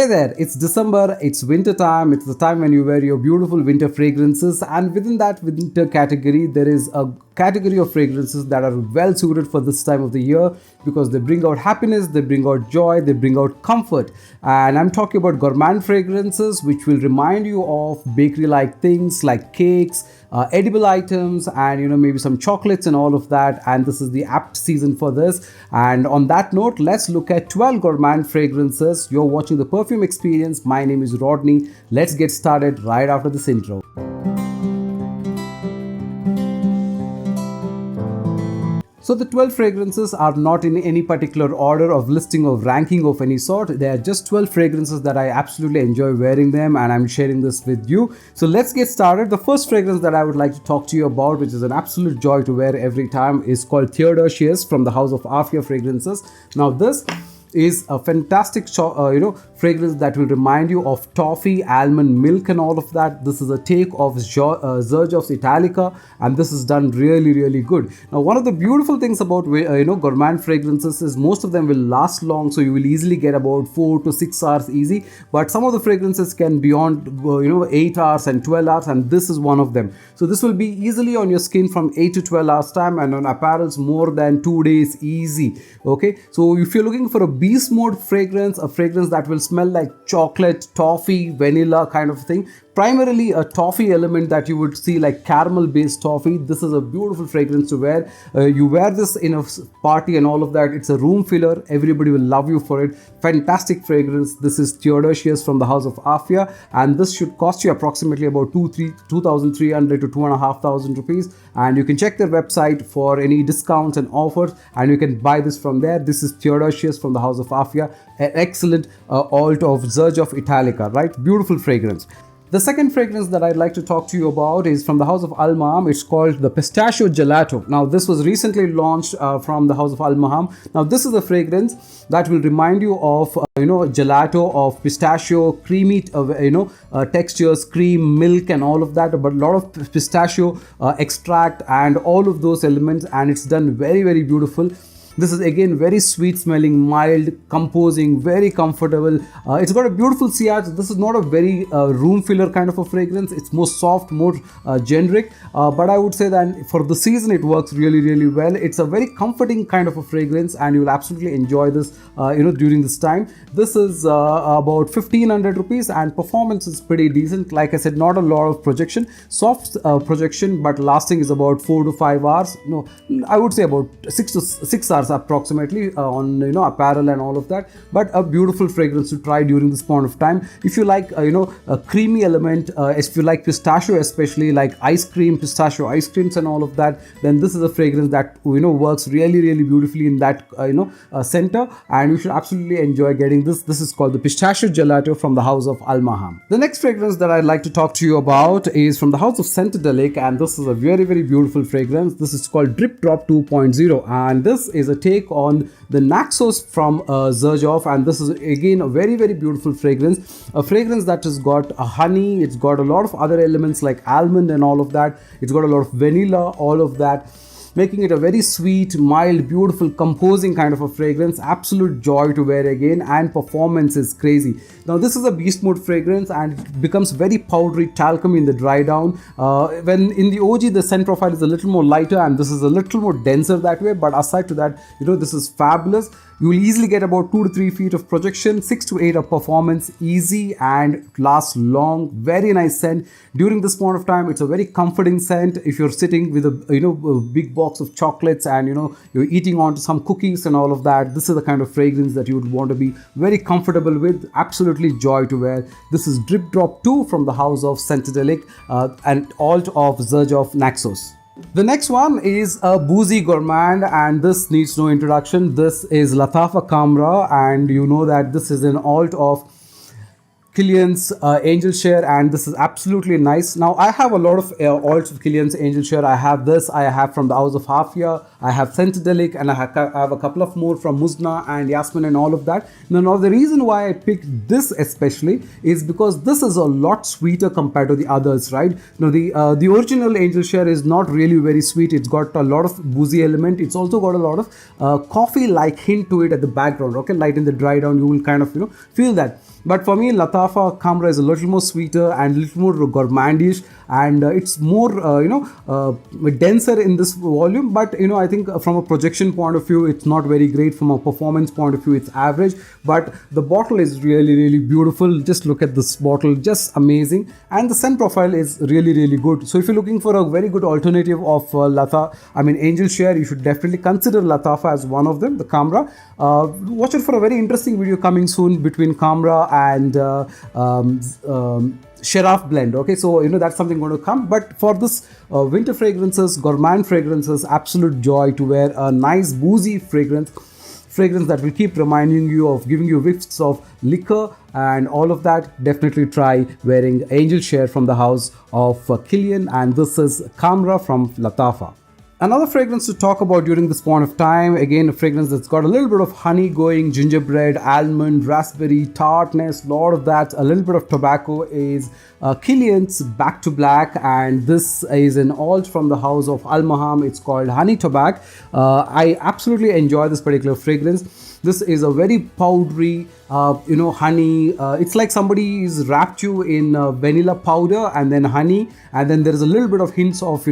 Hey there, it's December, it's winter time, it's the time when you wear your beautiful winter fragrances, and within that winter category, there is a category of fragrances that are well suited for this time of the year because they bring out happiness, they bring out joy, they bring out comfort. And I'm talking about Gourmand Fragrances, which will remind you of bakery-like things like cakes, edible items, and maybe some chocolates and all of that. And this is the apt season for this. And on that note, let's look at 12 Gourmand Fragrances. You're watching the Perfume Experience. My name is Rodney. Let's get started right after this intro. So the 12 fragrances are not in any particular order of listing of ranking of any sort. They are just 12 fragrances that I absolutely enjoy wearing them, and I'm sharing this with you. So let's get started. The first fragrance that I would like to talk to you about, which is an absolute joy to wear every time, is called Theodosius from the house of Afia Fragrances. Now this is a fantastic fragrance that will remind you of toffee, almond milk and all of that. This is a take of Xerjoff's Italica, and this is done really good. Now one of the beautiful things about Gourmand fragrances is most of them will last long, so you will easily get about 4 to 6 hours easy, but some of the fragrances can beyond 8 hours and 12 hours, and this is one of them. So this will be easily on your skin from 8 to 12 hours time, and on apparels more than 2 days easy. Okay, so if you're looking for a beast mode fragrance, a fragrance that will smell like chocolate, toffee, vanilla kind of thing, primarily a toffee element that you would see like caramel based toffee, this is a beautiful fragrance to wear. You wear this in a party and all of that. It's a room filler. Everybody will love you for it. Fantastic fragrance. This is Theodosius from the house of Afia, and this should cost you approximately about 2,300 to 2,500 rupees, and you can check their website for any discounts and offers, and you can buy this from there. This is Theodosius from the house of Afia, an excellent alt of Xerjoff Italica, right? Beautiful fragrance. The second fragrance that I'd like to talk to you about is from the house of Maham. It's called the Pistachio Gelato. Now this was recently launched from the house of Maham. Now this is a fragrance that will remind you of gelato, of pistachio, creamy textures, cream, milk and all of that, but a lot of pistachio extract and all of those elements, and it's done very beautiful. This is again very sweet smelling, mild, composing, very comfortable. It's got a beautiful sillage. This is not a very room filler kind of a fragrance. It's more soft, more generic. But I would say that for the season, it works really well. It's a very comforting kind of a fragrance, and you will absolutely enjoy this, during this time. This is about 1,500 rupees, and performance is pretty decent. Like I said, not a lot of projection, soft projection, but lasting is about 4 to 5 hours. No, I would say about 6 hours approximately on apparel and all of that, but a beautiful fragrance to try during this point of time. If you like a creamy element, if you like pistachio, especially like ice cream, pistachio ice creams and all of that, then this is a fragrance that works really beautifully in that center, and you should absolutely enjoy getting this. This is called the Pistachio Gelato from the house of Maham. The next fragrance that I'd like to talk to you about is from the house of Scentadelic, and this is a very beautiful fragrance. This is called Drip Drop 2.0, and this is a take on the Naxos from Xerjoff, and this is again a very beautiful fragrance, a fragrance that has got a honey, it's got a lot of other elements like almond and all of that, it's got a lot of vanilla, all of that, making it a very sweet, mild, beautiful, composing kind of a fragrance. Absolute joy to wear again, and performance is crazy. Now this is a beast mode fragrance, and it becomes very powdery, talcum in the dry down. When in the OG, the scent profile is a little more lighter, and this is a little more denser that way, but aside to that, this is fabulous. You will easily get about 2 to 3 feet of projection, 6 to 8 of performance, easy and lasts long. Very nice scent. During this point of time, it's a very comforting scent. If you're sitting with a big box of chocolates and you're eating onto some cookies and all of that, this is the kind of fragrance that you would want to be very comfortable with. Absolutely joy to wear. This is Drip Drop 2 from the house of Scentadelic, and alt of Xerjoff Naxos. The next one is a boozy gourmand, and this needs no introduction. This is Latafa Khamrah, and you know that this is an alt of Kilian's Angel Share, and this is absolutely nice. Now I have a lot of oils of Kilian's Angel Share. I have this, I have from the House of Hafia, I have Centedelic, and I have a couple of more from Muzna and Yasmin and all of that. Now the reason why I picked this especially is because this is a lot sweeter compared to the others, right? Now the original Angel Share is not really very sweet. It's got a lot of boozy element. It's also got a lot of coffee-like hint to it at the background. Okay, light in the dry down, you will kind of feel that. But for me, Latafa Khamrah is a little more sweeter and a little more gourmandish, and it's more denser in this volume. But I think from a projection point of view, it's not very great. From a performance point of view, it's average. But the bottle is really, really beautiful. Just look at this bottle, just amazing, and the scent profile is really, really good. So if you're looking for a very good alternative of Angel Share, you should definitely consider Latafa as one of them, the Khamrah. Watch it for a very interesting video coming soon between Khamrah and Sheraf blend. Okay, so that's something going to come. But for this winter fragrances, Gourmand Fragrances, absolute joy to wear a nice boozy fragrance that will keep reminding you of, giving you whiffs of liquor and all of that. Definitely try wearing Angel Share from the house of Kilian, and this is Khamrah from Latafa. Another fragrance to talk about during this point of time, again a fragrance that's got a little bit of honey going, gingerbread, almond, raspberry, tartness, lot of that, a little bit of tobacco, is Kilian's Back to Black, and this is an alt from the house of Maham. It's called Honey Tobbac. I absolutely enjoy this particular fragrance. This is a very powdery, honey. It's like somebody is wrapped you in vanilla powder and then honey, and then there is a little bit of hints of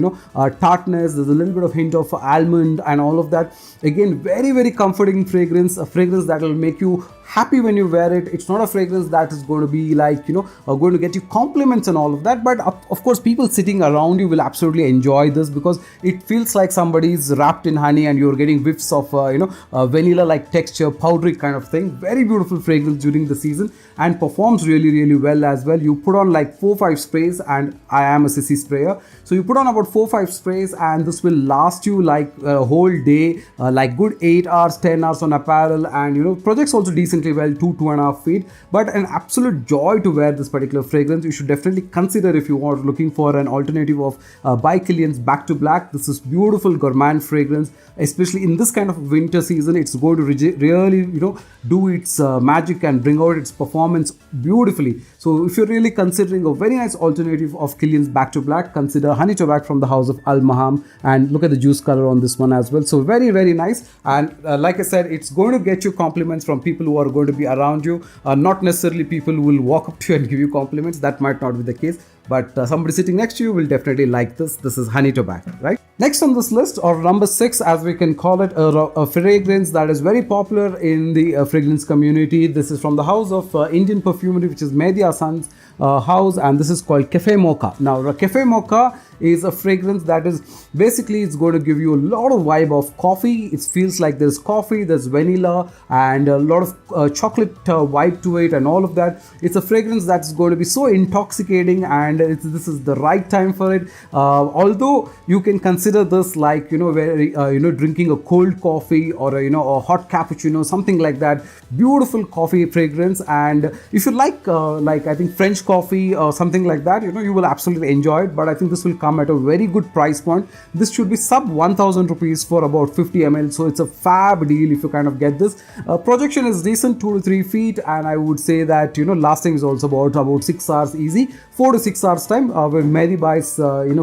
tartness. There's a little bit of hint of almond and all of that. Again, very, very comforting fragrance. A fragrance that will make you happy when you wear it. It's not a fragrance that is going to be like going to get you compliments and all of that, but of course people sitting around you will absolutely enjoy this because it feels like somebody's wrapped in honey and you're getting whiffs of vanilla like texture, powdery kind of thing. Very beautiful fragrance during the season and performs really, really well as well. You put on like 4-5 sprays, and I am a sissy sprayer, so you put on about 4-5 sprays and this will last you like a whole day, like good 8 hours, 10 hours on apparel, and projects also decently well, 2.5 feet. But an absolute joy to wear this particular fragrance. You should definitely consider if you are looking for an alternative of by Kilian's Back to Black. This is beautiful gourmand fragrance, especially in this kind of winter season. It's going to really do its magic and bring out its performance beautifully. So if you're really considering a very nice alternative of Kilian's Back to Black, consider Honey Tobbac from the house of Maham, and look at the juice color on this one as well. So very, very nice, and like I said, it's going to get you compliments from people who are going to be around you. Not necessarily people who will walk up to you and give you compliments. That might not be the case, but somebody sitting next to you will definitely like this. This is Honey Tobbac, right? Next on this list, or number 6 as we can call it, a fragrance that is very popular in the fragrance community. This is from the house of Indian perfumery, which is Mehdi Hasan's house, and this is called Cafe Mocha. Now Cafe Mocha is a fragrance that is basically, it's going to give you a lot of vibe of coffee. It feels like there's coffee, there's vanilla, and a lot of chocolate vibe to it and all of that. It's a fragrance that's going to be so intoxicating, and this is the right time for it. Although you can consider this like drinking a cold coffee or a hot cappuccino, something like that. Beautiful coffee fragrance, and if you like I think French coffee or something like that, you will absolutely enjoy it. But I think this will come at a very good price point. This should be sub 1000 rupees for about 50 ml, so it's a fab deal if you kind of get this. Projection is decent, 2 to 3 feet, and I would say that lasting is also about 6 hours easy, 4 to 6 hours time. When Mehdi buys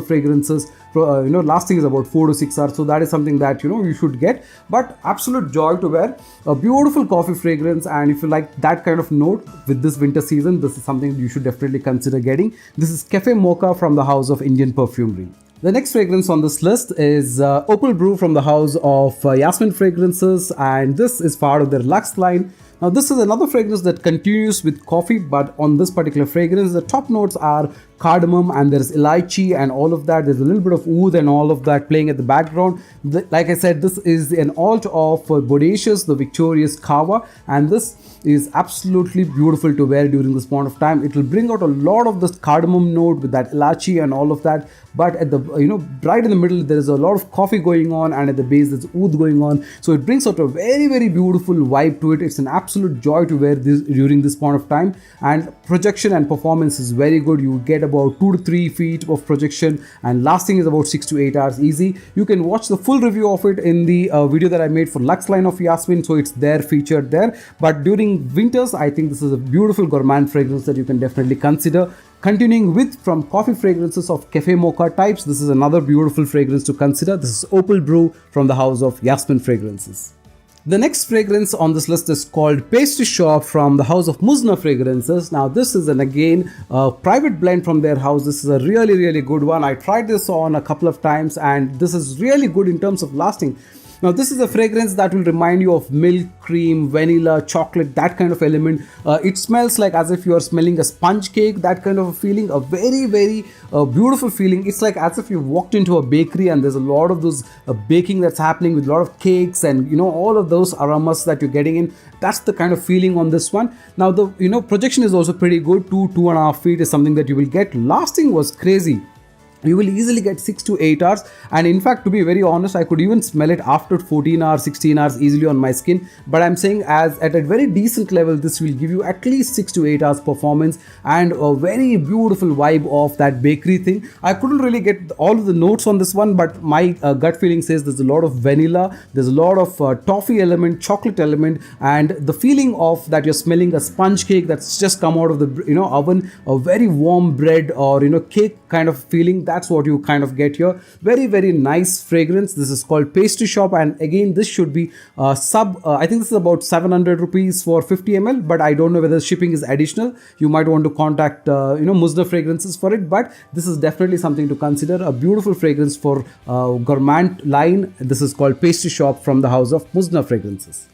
fragrances, lasting is about 4 to 6 hours, so that is something that you should get. But absolute joy to wear, a beautiful coffee fragrance, and if you like that kind of note with this winter season, this is something you should definitely consider getting. This is Cafe Mocha from the house of Indian Perfumery. The next fragrance on this list is Oppal Brew from the house of Yasmin Fragrances, and this is part of their Luxe line. Now this is another fragrance that continues with coffee, but on this particular fragrance, the top notes are cardamom and there's elaichi and all of that. There's a little bit of oud and all of that playing at the background. Like I said, this is an alt of Bodacious, the Victorious Kava, and this is absolutely beautiful to wear during this point of time. It will bring out a lot of this cardamom note with that elaichi and all of that. but at the right in the middle there is a lot of coffee going on, and at the base there's oud going on. So it brings out a very, very beautiful vibe to it. It's an absolute joy to wear this during this point of time, and projection and performance is very good. You get about 2 to 3 feet of projection, and lasting is about 6 to 8 hours easy. You can watch the full review of it in the video that I made for Luxe line of Yasmin, so it's there, featured there. But during winters, I think this is a beautiful gourmand fragrance that you can definitely consider. Continuing with from coffee fragrances of cafe mocha types, this is another beautiful fragrance to consider. This is Oppal Brew from the house of Yasmin Fragrances. The next fragrance on this list is called Pastry Shop from the house of Muzna Fragrances. Now this is again a private blend from their house. This is a really, really good one. I tried this on a couple of times, and this is really good in terms of lasting. Now this is a fragrance that will remind you of milk, cream, vanilla, chocolate, that kind of element. It smells like as if you are smelling a sponge cake, that kind of a feeling, a very, very beautiful feeling. It's like as if you walked into a bakery and there's a lot of those baking that's happening with a lot of cakes and all of those aromas that you're getting in. That's the kind of feeling on this one. Now the projection is also pretty good. 2.5 feet is something that you will get. Lasting was crazy. You will easily get 6 to 8 hours, and in fact, to be very honest, I could even smell it after 14 hours, 16 hours easily on my skin. But I'm saying as at a very decent level, this will give you at least 6 to 8 hours performance and a very beautiful vibe of that bakery thing. I couldn't really get all of the notes on this one, but my gut feeling says there's a lot of vanilla, there's a lot of toffee element, chocolate element, and the feeling of that you're smelling a sponge cake that's just come out of the oven, a very warm bread or cake kind of feeling. That's what you kind of get here. Very, very nice fragrance. This is called Pastry Shop, and again this should be I think this is about 700 rupees for 50 ml, but I don't know whether shipping is additional. You might want to contact Muzna Fragrances for it, but this is definitely something to consider. A beautiful fragrance for gourmand line. This is called Pastry Shop from the house of Muzna Fragrances.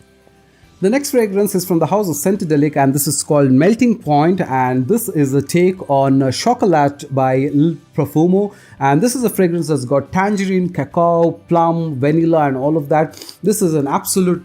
The next fragrance is from the house of Scentadelic, and this is called Melting Point, and this is a take on Chocolat by Perfume. And this is a fragrance that's got tangerine, cacao, plum, vanilla and all of that. This is an absolute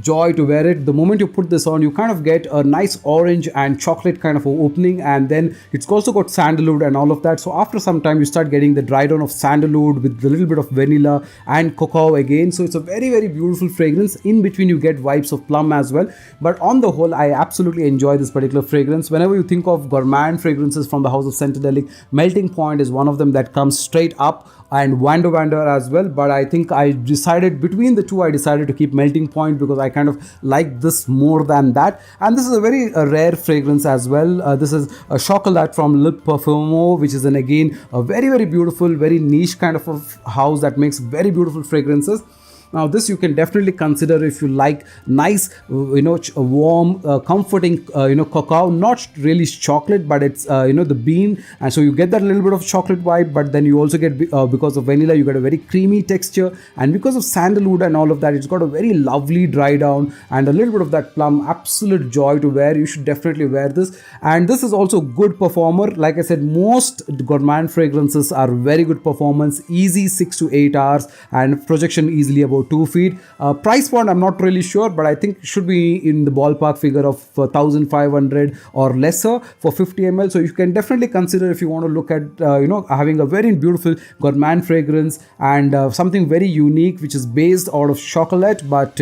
joy to wear it. The moment you put this on, you kind of get a nice orange and chocolate kind of opening, and then it's also got sandalwood and all of that. So after some time you start getting the dry down of sandalwood with a little bit of vanilla and cacao again. So it's a very, very beautiful fragrance. In between you get vibes of plum as well, but on the whole I absolutely enjoy this particular fragrance. Whenever you think of gourmand fragrances from the house of Scentadelic, Melting Point is one of them that comes straight up, and Wander as well. But I think I decided between the two, I decided to keep Melting Point because I kind of like this more than that. And this is a very rare fragrance as well. This is a Chocolat from ThePerfumeExperience, which is again a very, very beautiful, very niche kind of a house that makes very beautiful fragrances. Now this you can definitely consider if you like nice, warm, comforting, cacao, not really chocolate, but it's, the bean. And so you get that little bit of chocolate vibe, but then you also get, because of vanilla, you get a very creamy texture. And because of sandalwood and all of that, it's got a very lovely dry down and a little bit of that plum. Absolute joy to wear. You should definitely wear this. And this is also good performer. Like I said, most gourmand fragrances are very good performance, easy 6 to 8 hours and projection easily about 2 feet. Price point I'm not really sure, but I think it should be in the ballpark figure of 1,500 or lesser for 50 ml. So you can definitely consider if you want to look at having a very beautiful gourmand fragrance and something very unique which is based out of chocolate, but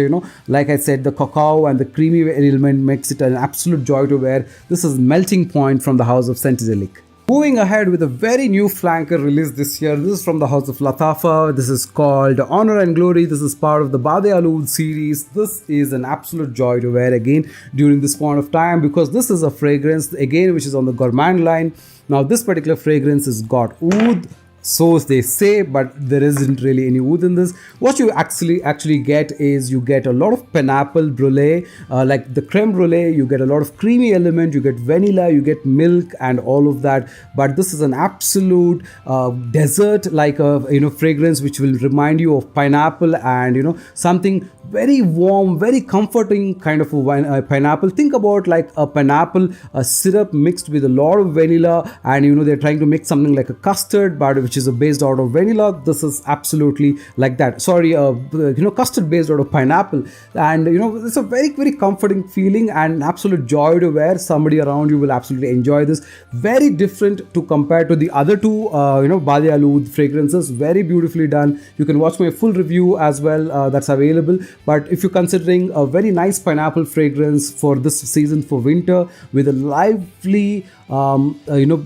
like I said, the cacao and the creamy element makes it an absolute joy to wear. This is Melting Point from the house of Scentadelic. Moving ahead with a very new flanker released this year. This is from the house of Latafa. This is called Honor and Glory. This is part of the Bade Aoud series. This is an absolute joy to wear again during this point of time, because this is a fragrance again which is on the gourmand line. Now this particular fragrance has got oud, so they say, but there isn't really any oud in this. What you actually get is you get a lot of pineapple brulee, like the creme brulee. You get a lot of creamy element, you get vanilla, you get milk and all of that. But this is an absolute dessert like a fragrance which will remind you of pineapple and something very warm, very comforting kind of a pineapple. Think about like a pineapple syrup mixed with a lot of vanilla, and they're trying to make something like a custard, but which is based out of vanilla. This is absolutely like that. Sorry, custard based out of pineapple. And it's a very, very comforting feeling and an absolute joy to wear. Somebody around you will absolutely enjoy this. Very different to compare to the other two, Badi Aoud fragrances. Very beautifully done. You can watch my full review as well. That's available. But if you're considering a very nice pineapple fragrance for this season for winter with a lively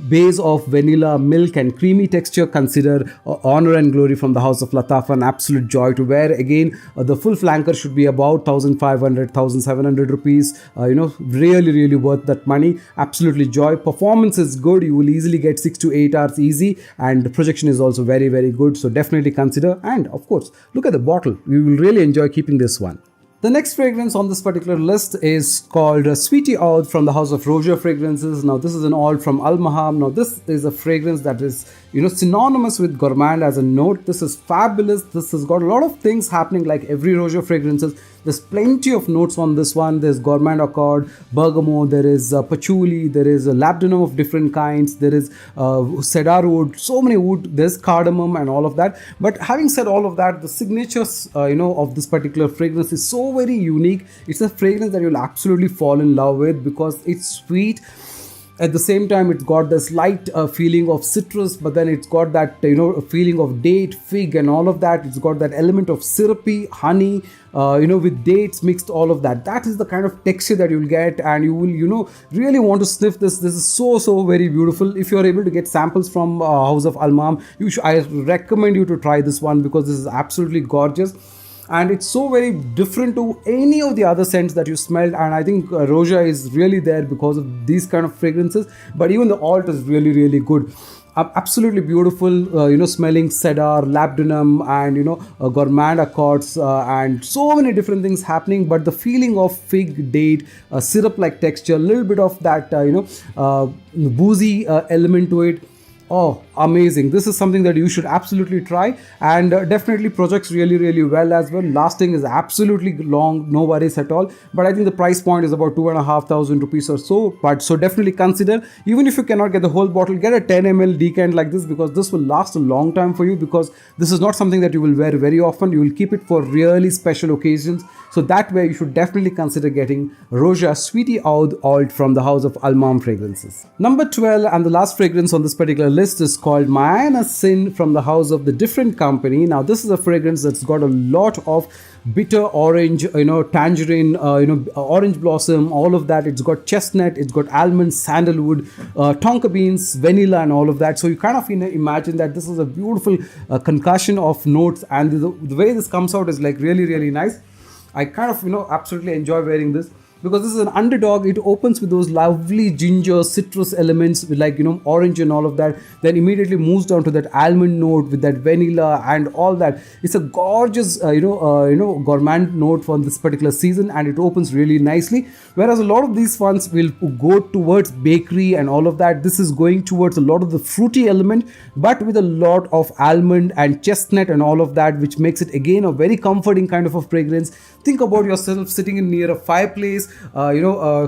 base of vanilla, milk and creamy texture, consider Honor and Glory from the House of Latafa. An absolute joy to wear. Again, the full flanker should be about 1500, 1700 rupees. Really, really worth that money. Absolutely joy. Performance is good. You will easily get 6 to 8 hours easy, and the projection is also very, very good. So definitely consider. And of course, look at the bottle. You will really enjoy keeping this one. The next fragrance on this particular list is called Sweetie Oud from the House of Roja Fragrances. Now this is an oud from Maham. Now this is a fragrance that is synonymous with gourmand as a note. This is fabulous. This has got a lot of things happening like every Roja fragrances. There's plenty of notes on this one. There's gourmand accord, bergamot, there is patchouli, there is a labdanum of different kinds, there is cedar wood, so many wood, there's cardamom and all of that. But having said all of that, the signatures of this particular fragrance is so very unique. It's a fragrance that you'll absolutely fall in love with because it's sweet. At the same time, it's got this light feeling of citrus, but then it's got that feeling of date, fig and all of that. It's got that element of syrupy, honey, with dates mixed, all of that. That is the kind of texture that you'll get, and you will really want to sniff this. This is so very beautiful. If you're able to get samples from House of Maham, I recommend you to try this one because this is absolutely gorgeous. And it's so very different to any of the other scents that you smelled, and I think Roja is really there because of these kind of fragrances. But even the alt is really, really good. Absolutely beautiful, smelling cedar, labdanum, and gourmand accords, and so many different things happening. But the feeling of fig, date, syrup-like texture, a little bit of that, boozy element to it. Oh, amazing. This is something that you should absolutely try, and definitely projects really, really well as well. Lasting is absolutely long, no worries at all. But I think the price point is about 2,500 rupees or so. But so definitely consider, even if you cannot get the whole bottle, get a 10 ml decant like this because this will last a long time for you, because this is not something that you will wear very often. You will keep it for really special occasions. So that way you should definitely consider getting Roja Sweetie Oud from the House of Maham Fragrances. Number 12 and the last fragrance on this particular list is called Majaïna Sin from the House of the Different Company. Now this is a fragrance that's got a lot of bitter orange, tangerine, orange blossom, all of that. It's got chestnut, it's got almond, sandalwood, tonka beans, vanilla and all of that. So you kind of imagine that this is a beautiful concussion of notes, and the way this comes out is like really, really nice. I kind of, absolutely enjoy wearing this because this is an underdog. It opens with those lovely ginger, citrus elements with like, orange and all of that. Then immediately moves down to that almond note with that vanilla and all that. It's a gorgeous, gourmand note for this particular season, and it opens really nicely. Whereas a lot of these ones will go towards bakery and all of that. This is going towards a lot of the fruity element, but with a lot of almond and chestnut and all of that, which makes it again a very comforting kind of a fragrance. Think about yourself sitting in near a fireplace,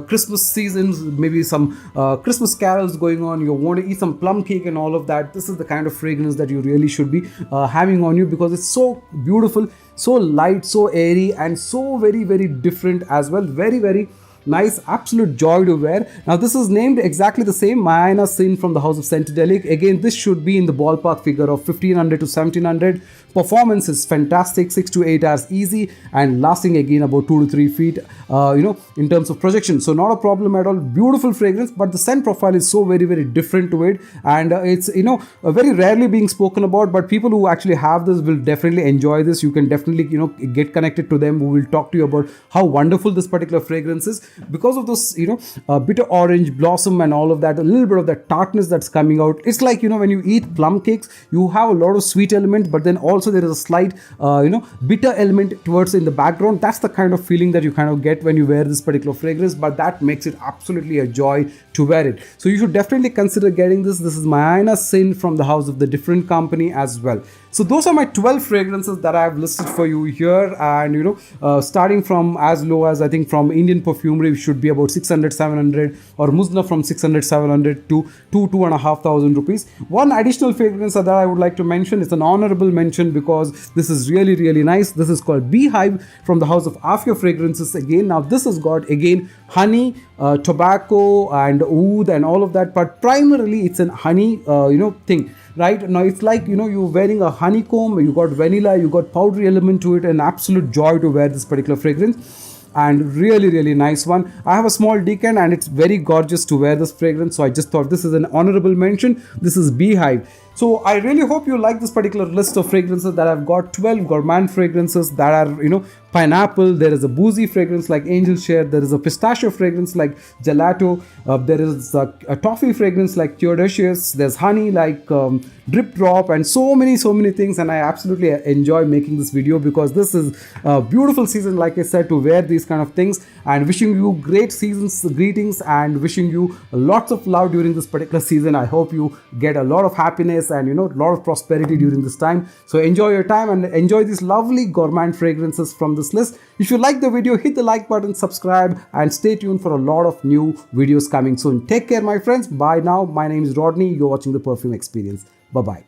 Christmas seasons, maybe some Christmas carols going on. You want to eat some plum cake and all of that. This is the kind of fragrance that you really should be having on you because it's so beautiful, so light, so airy, and so very, very different as well. Very, very nice, absolute joy to wear. Now this is named exactly the same, Majaïna Sin from the House of Centedelic. Again, this should be in the ballpark figure of 1500 to 1700. Performance is fantastic, 6 to 8 hours easy, and lasting again about 2 to 3 feet, in terms of projection. So not a problem at all. Beautiful fragrance, but the scent profile is so very, very different to it, and it's very rarely being spoken about. But people who actually have this will definitely enjoy this. You can definitely get connected to them, who will talk to you about how wonderful this particular fragrance is because of those bitter orange blossom and all of that. A little bit of that tartness that's coming out. It's like when you eat plum cakes, you have a lot of sweet element, but then also there is a slight bitter element towards in the background. That's the kind of feeling that you kind of get when you wear this particular fragrance, but that makes it absolutely a joy to wear it. So you should definitely consider getting this. This is Majaïna Sin from the House of the Different Company as well. So those are my 12 fragrances that I have listed for you here, and starting from as low as I think from Indian perfumery should be about 600, 700, or Muzna from 600, 700 to 2,500 rupees. One additional fragrance that I would like to mention is an honorable mention because this is really, really nice. This is called Beehive from the house of Afia Fragrances again. Now this has got again honey, tobacco and oud and all of that, but primarily it's an honey thing. Right now, it's like you're wearing a honeycomb, you got vanilla, you got powdery element to it, an absolute joy to wear this particular fragrance. And really, really nice one. I have a small decant and it's very gorgeous to wear this fragrance, so I just thought this is an honorable mention. This is Beehive. So I really hope you like this particular list of fragrances that I've got. 12 gourmand fragrances that are pineapple. There is a boozy fragrance like angel share. There is a pistachio fragrance like gelato. There is a toffee fragrance like Theodosius. There's honey like drip drop, and so many things. And I absolutely enjoy making this video because this is a beautiful season, like I said, to wear these kind of things. And wishing you great seasons greetings and wishing you lots of love during this particular season. I hope you get a lot of happiness and a lot of prosperity during this time. So enjoy your time and enjoy these lovely gourmand fragrances from this list. If you like the video, hit the like button, subscribe, and stay tuned for a lot of new videos coming soon. Take care, my friends. Bye now. My name is Rodney. You're watching the Perfume Experience. Bye bye.